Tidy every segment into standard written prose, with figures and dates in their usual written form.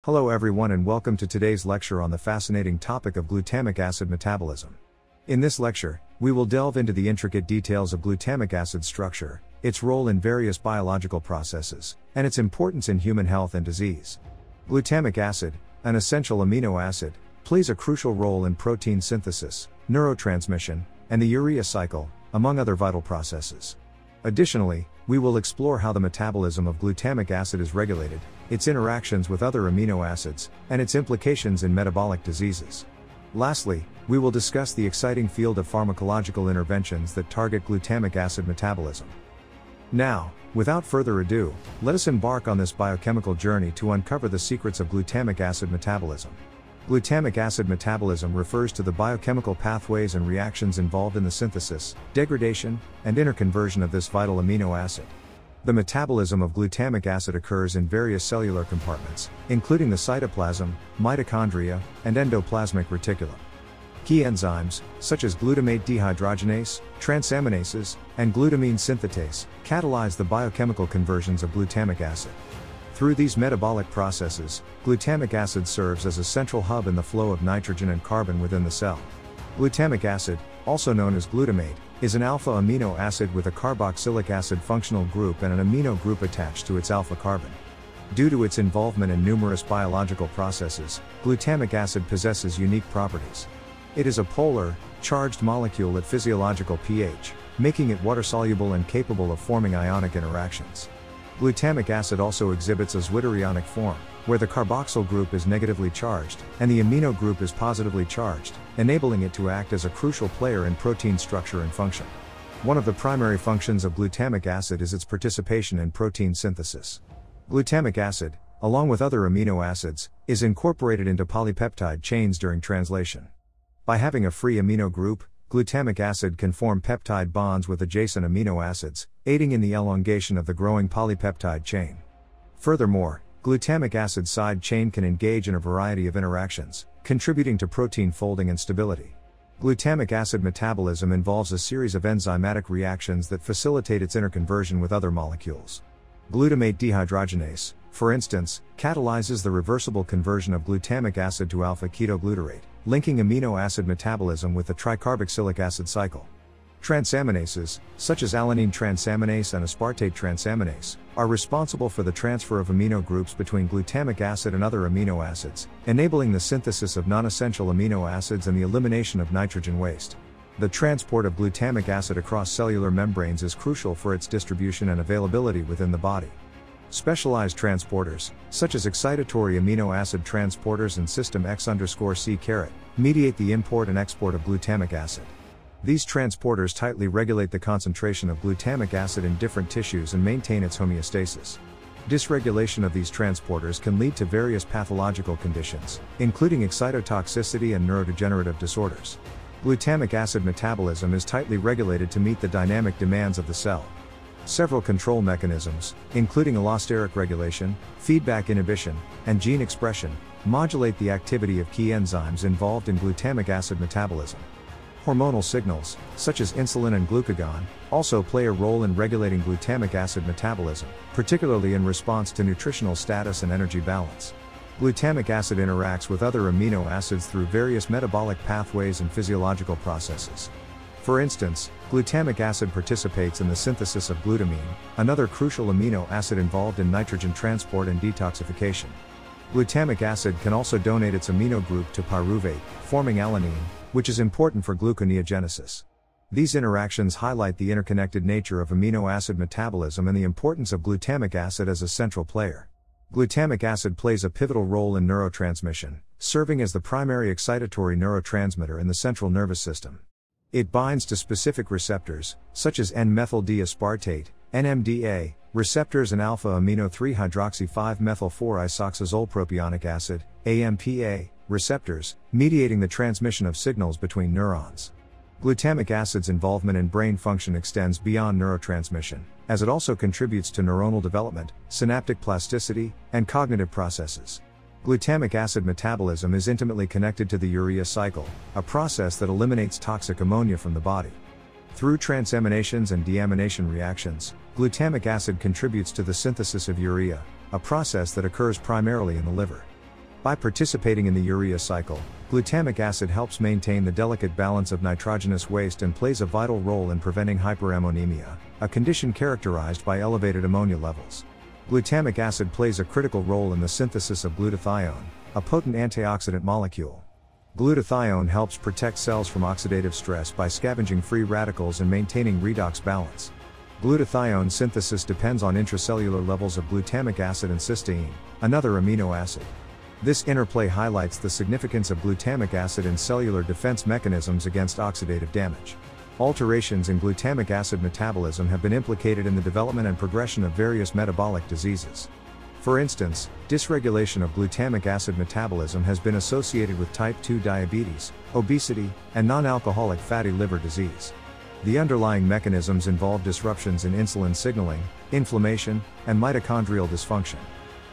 Hello everyone and welcome to today's lecture on the fascinating topic of glutamic acid metabolism. In this lecture, we will delve into the intricate details of glutamic acid structure, its role in various biological processes, and its importance in human health and disease. Glutamic acid, an essential amino acid, plays a crucial role in protein synthesis, neurotransmission, and the urea cycle, among other vital processes. Additionally, we will explore how the metabolism of glutamic acid is regulated, its interactions with other amino acids, and its implications in metabolic diseases. Lastly, we will discuss the exciting field of pharmacological interventions that target glutamic acid metabolism. Now, without further ado, let us embark on this biochemical journey to uncover the secrets of glutamic acid metabolism. Glutamic acid metabolism refers to the biochemical pathways and reactions involved in the synthesis, degradation, and interconversion of this vital amino acid. The metabolism of glutamic acid occurs in various cellular compartments, including the cytoplasm, mitochondria, and endoplasmic reticulum. Key enzymes, such as glutamate dehydrogenase, transaminases, and glutamine synthetase, catalyze the biochemical conversions of glutamic acid. Through these metabolic processes, glutamic acid serves as a central hub in the flow of nitrogen and carbon within the cell. Glutamic acid, also known as glutamate, is an alpha amino acid with a carboxylic acid functional group and an amino group attached to its alpha carbon. Due to its involvement in numerous biological processes, glutamic acid possesses unique properties. It is a polar, charged molecule at physiological pH, making it water-soluble and capable of forming ionic interactions. Glutamic acid also exhibits a zwitterionic form, where the carboxyl group is negatively charged, and the amino group is positively charged, enabling it to act as a crucial player in protein structure and function. One of the primary functions of glutamic acid is its participation in protein synthesis. Glutamic acid, along with other amino acids, is incorporated into polypeptide chains during translation. By having a free amino group, glutamic acid can form peptide bonds with adjacent amino acids, aiding in the elongation of the growing polypeptide chain. Furthermore, glutamic acid side chain can engage in a variety of interactions, contributing to protein folding and stability. Glutamic acid metabolism involves a series of enzymatic reactions that facilitate its interconversion with other molecules. Glutamate dehydrogenase, for instance, catalyzes the reversible conversion of glutamic acid to alpha-ketoglutarate, linking amino acid metabolism with the tricarboxylic acid cycle. Transaminases, such as alanine transaminase and aspartate transaminase, are responsible for the transfer of amino groups between glutamic acid and other amino acids, enabling the synthesis of non-essential amino acids and the elimination of nitrogen waste. The transport of glutamic acid across cellular membranes is crucial for its distribution and availability within the body. Specialized transporters, such as excitatory amino acid transporters and system X_C, mediate the import and export of glutamic acid. These transporters tightly regulate the concentration of glutamic acid in different tissues and maintain its homeostasis. Dysregulation of these transporters can lead to various pathological conditions, including excitotoxicity and neurodegenerative disorders. Glutamic acid metabolism is tightly regulated to meet the dynamic demands of the cell. Several control mechanisms, including allosteric regulation, feedback inhibition, and gene expression, modulate the activity of key enzymes involved in glutamic acid metabolism. Hormonal signals, such as insulin and glucagon, also play a role in regulating glutamic acid metabolism, particularly in response to nutritional status and energy balance. Glutamic acid interacts with other amino acids through various metabolic pathways and physiological processes. For instance, glutamic acid participates in the synthesis of glutamine, another crucial amino acid involved in nitrogen transport and detoxification. Glutamic acid can also donate its amino group to pyruvate, forming alanine, which is important for gluconeogenesis. These interactions highlight the interconnected nature of amino acid metabolism and the importance of glutamic acid as a central player. Glutamic acid plays a pivotal role in neurotransmission, serving as the primary excitatory neurotransmitter in the central nervous system. It binds to specific receptors, such as N-methyl-D-aspartate, NMDA, receptors and alpha-amino-3-hydroxy-5-methyl-4-isoxazole propionic acid, AMPA, receptors, mediating the transmission of signals between neurons. Glutamic acid's involvement in brain function extends beyond neurotransmission, as it also contributes to neuronal development, synaptic plasticity, and cognitive processes. Glutamic acid metabolism is intimately connected to the urea cycle, a process that eliminates toxic ammonia from the body. Through transaminations and deamination reactions, glutamic acid contributes to the synthesis of urea, a process that occurs primarily in the liver. By participating in the urea cycle, glutamic acid helps maintain the delicate balance of nitrogenous waste and plays a vital role in preventing hyperammonemia, a condition characterized by elevated ammonia levels. Glutamic acid plays a critical role in the synthesis of glutathione, a potent antioxidant molecule. Glutathione helps protect cells from oxidative stress by scavenging free radicals and maintaining redox balance. Glutathione synthesis depends on intracellular levels of glutamic acid and cysteine, another amino acid. This interplay highlights the significance of glutamic acid in cellular defense mechanisms against oxidative damage. Alterations in glutamic acid metabolism have been implicated in the development and progression of various metabolic diseases. For instance, dysregulation of glutamic acid metabolism has been associated with type 2 diabetes, obesity, and non-alcoholic fatty liver disease. The underlying mechanisms involve disruptions in insulin signaling, inflammation, and mitochondrial dysfunction.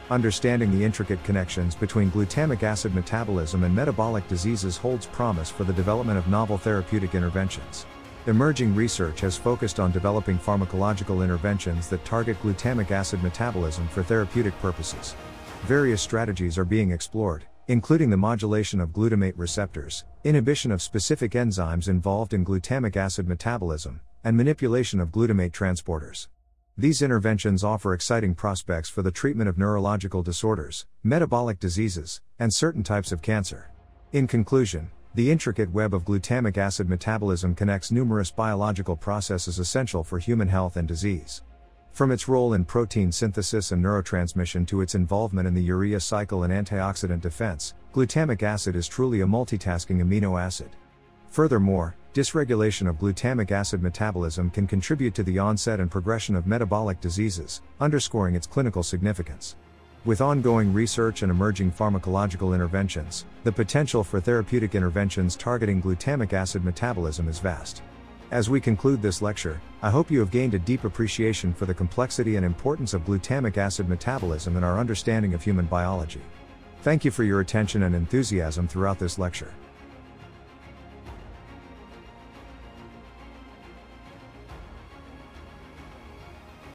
Understanding the intricate connections between glutamic acid metabolism and metabolic diseases holds promise for the development of novel therapeutic interventions. Emerging research has focused on developing pharmacological interventions that target glutamic acid metabolism for therapeutic purposes. Various strategies are being explored, including the modulation of glutamate receptors, inhibition of specific enzymes involved in glutamic acid metabolism, and manipulation of glutamate transporters. These interventions offer exciting prospects for the treatment of neurological disorders, metabolic diseases, and certain types of cancer. In conclusion, the intricate web of glutamic acid metabolism connects numerous biological processes essential for human health and disease. From its role in protein synthesis and neurotransmission to its involvement in the urea cycle and antioxidant defense, glutamic acid is truly a multitasking amino acid. Furthermore, dysregulation of glutamic acid metabolism can contribute to the onset and progression of metabolic diseases, underscoring its clinical significance. With ongoing research and emerging pharmacological interventions, the potential for therapeutic interventions targeting glutamic acid metabolism is vast. As we conclude this lecture, I hope you have gained a deep appreciation for the complexity and importance of glutamic acid metabolism in our understanding of human biology. Thank you for your attention and enthusiasm throughout this lecture.